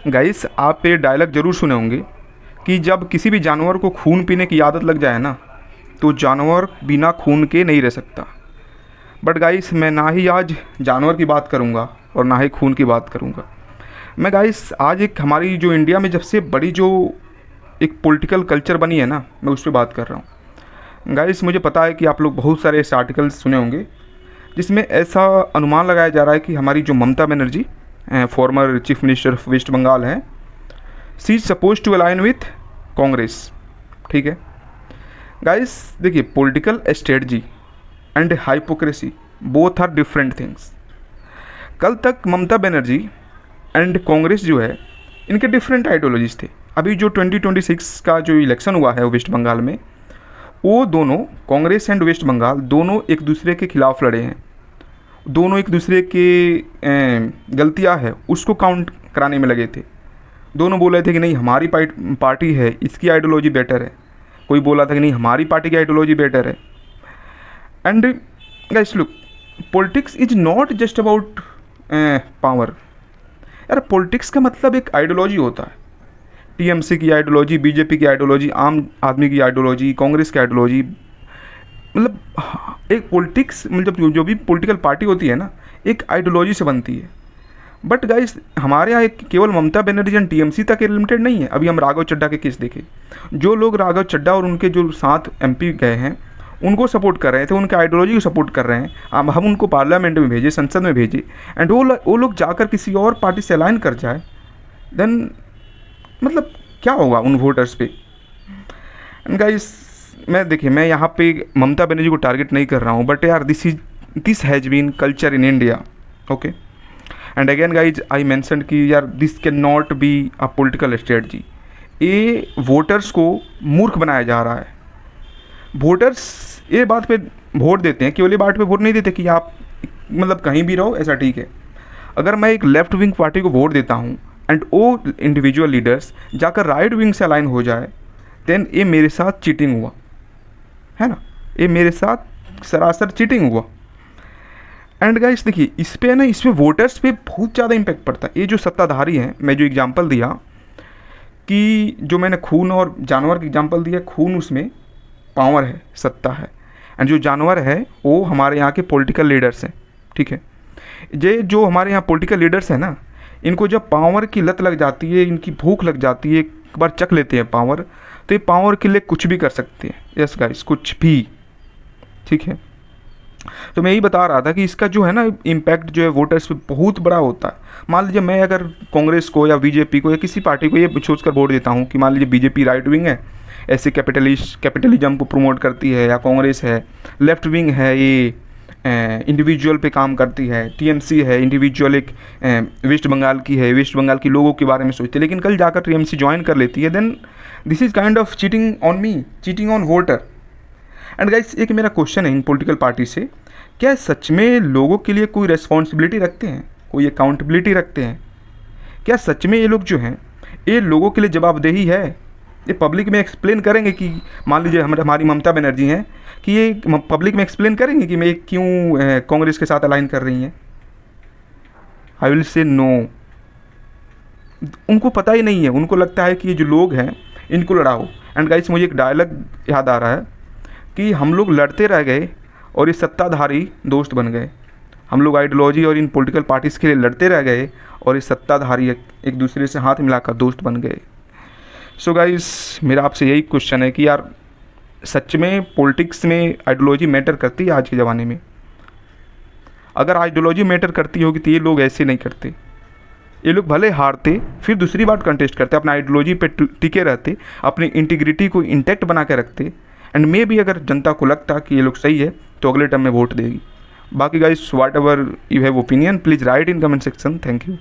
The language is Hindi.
गाइस आप ये डायलॉग ज़रूर सुने होंगे कि जब किसी भी जानवर को खून पीने की आदत लग जाए ना, तो जानवर बिना खून के नहीं रह सकता। बट गाइस मैं ना ही आज जानवर की बात करूँगा और ना ही खून की बात करूँगा। मैं गाइस आज एक हमारी जो इंडिया में जब से बड़ी जो एक पॉलिटिकल कल्चर बनी है ना, मैं उस पर बात कर रहा हूँ। गाइस मुझे पता है कि आप लोग बहुत सारे ऐसे आर्टिकल्स सुने होंगे जिसमें ऐसा अनुमान लगाया जा रहा है कि हमारी जो Mamata Banerjee former chief minister of West Bengal हैं, she is suppose to align with Congress. ठीक है गाइस, देखिए political strategy and hypocrisy both are different things. कल तक ममता बनर्जी एंड कांग्रेस जो है, इनके डिफरेंट आइडियोलॉजीज थे। अभी जो 2026 का जो इलेक्शन हुआ है वेस्ट बंगाल में, वो दोनों कांग्रेस एंड वेस्ट बंगाल दोनों एक दूसरे के खिलाफ लड़े हैं। दोनों एक दूसरे के गलतियां है उसको काउंट कराने में लगे थे। दोनों बोल रहे थे कि नहीं हमारी पार्टी है, इसकी आइडियोलॉजी बेटर है। कोई बोला था कि नहीं हमारी पार्टी की आइडियोलॉजी बेटर है। And guys look, politics is not just about power. यार पॉलिटिक्स का मतलब एक आइडियोलॉजी होता है। टीएमसी की आइडियोलॉजी, बीजेपी की आइडियोलॉजी, आम आदमी की आइडियोलॉजी, कांग्रेस की आइडियोलॉजी, मतलब एक पॉलिटिक्स मतलब जो भी पॉलिटिकल पार्टी होती है ना, एक आइडियोलॉजी से बनती है। बट गाइस हमारे यहाँ एक केवल ममता बनर्जी एंड टीएमसी तक लिमिटेड नहीं है। अभी हम राघव चड्ढा के केस देखें, जो लोग राघव चड्ढा और उनके जो साथ एमपी गए हैं उनको सपोर्ट कर रहे थे, उनके आइडियोलॉजी को सपोर्ट कर रहे हैं। हम उनको पार्लियामेंट में भेजे, संसद में भेजे, एंड वो लोग जाकर किसी और पार्टी से अलाइन कर जाए, देन मतलब क्या होगा उन वोटर्स पे। एंड गाइस मैं यहाँ पे ममता बनर्जी को टारगेट नहीं कर रहा हूँ, बट यार this has been culture in India. Okay, and again guys I mention कि यार this can not be a political strategy. ये वोटर्स को मूर्ख बनाया जा रहा है। वोटर्स ये बात पे वोट देते हैं, केवल ये बात पे वोट नहीं देते कि आप मतलब कहीं भी रहो ऐसा ठीक है। अगर मैं एक लेफ्ट विंग पार्टी को वोट देता हूँ एंड वो इंडिविजुअल लीडर्स जाकर राइट विंग से अलाइन हो जाए, देन ये मेरे साथ चीटिंग हुआ है ना, ये मेरे साथ सरासर चीटिंग हुआ। एंड गाइस देखिए इस पे ना, इस पे वोटर्स पे बहुत ज़्यादा इम्पैक्ट पड़ता है। ये जो सत्ताधारी हैं, मैं जो एग्जांपल दिया कि जो मैंने खून और जानवर की एग्जांपल दिया, खून उसमें पावर है, सत्ता है, एंड जो जानवर है वो हमारे यहाँ के पॉलिटिकल लीडर्स हैं। ठीक है, ये जो हमारे यहाँ पॉलिटिकल लीडर्स हैं ना, इनको जब पावर की लत लग जाती है, इनकी भूख लग जाती है, एक बार चख लेते हैं पावर, तो ये पावर के लिए कुछ भी कर सकते हैं। यस गाइस, कुछ भी। ठीक है, तो मैं यही बता रहा था कि इसका जो है ना इम्पैक्ट जो है वोटर्स पे बहुत बड़ा होता है। मान लीजिए मैं अगर कांग्रेस को या बीजेपी को या किसी पार्टी को ये सोच कर वोट देता हूँ कि मान लीजिए बीजेपी राइट विंग है, ऐसे कैपिटलिज्म को प्रमोट करती है, या कांग्रेस है लेफ्ट विंग है, ये इंडिविजुअल पे काम करती है, टीएमसी है इंडिविजुअल, एक वेस्ट बंगाल की है, वेस्ट बंगाल के लोगों के बारे में सोचती है, लेकिन कल जाकर टीएमसी ज्वाइन कर लेती है, then this is kind of cheating on me, cheating on voter. And guys एक मेरा क्वेश्चन है इन पॉलिटिकल पार्टी से, क्या सच में लोगों के लिए कोई रेस्पॉन्सिबिलिटी रखते हैं, कोई अकाउंटेबिलिटी रखते हैं? क्या सच में ये लोग जो हैं ये लोगों के लिए जवाबदेही है? ये पब्लिक में एक्सप्लेन करेंगे कि मान लीजिए हमारी ममता बनर्जी हैं कि ये पब्लिक में एक्सप्लेन करेंगे कि मैं क्यों कांग्रेस के साथ अलाइन कर रही हैं? I will say no. उनको पता ही नहीं है, उनको लगता है कि ये जो लोग हैं इनको लड़ाओ। एंड गाइस मुझे एक डायलॉग याद आ रहा है कि हम लोग लड़ते रह गए और ये सत्ताधारी दोस्त बन गए। हम लोग आइडियोलॉजी और इन पॉलिटिकल पार्टीज़ के लिए लड़ते रह गए और ये सत्ताधारी एक दूसरे से हाथ मिलाकर दोस्त बन गए। सो गाइस मेरा आपसे यही क्वेश्चन है कि यार सच में पॉलिटिक्स में आइडियोलॉजी मैटर करती है आज के ज़माने में? अगर आइडियोलॉजी मैटर करती होगी तो ये लोग ऐसे नहीं करते। ये लोग भले हारते फिर दूसरी बार कंटेस्ट करते, अपना आइडियोलॉजी पे टिके रहते, अपनी इंटीग्रिटी को इंटैक्ट बना के रखते, एंड मे भी अगर जनता को लगता कि ये लोग सही है तो अगले टर्म में वोट देगी। बाकी guys what ever you have opinion please write in comment section. Thank you.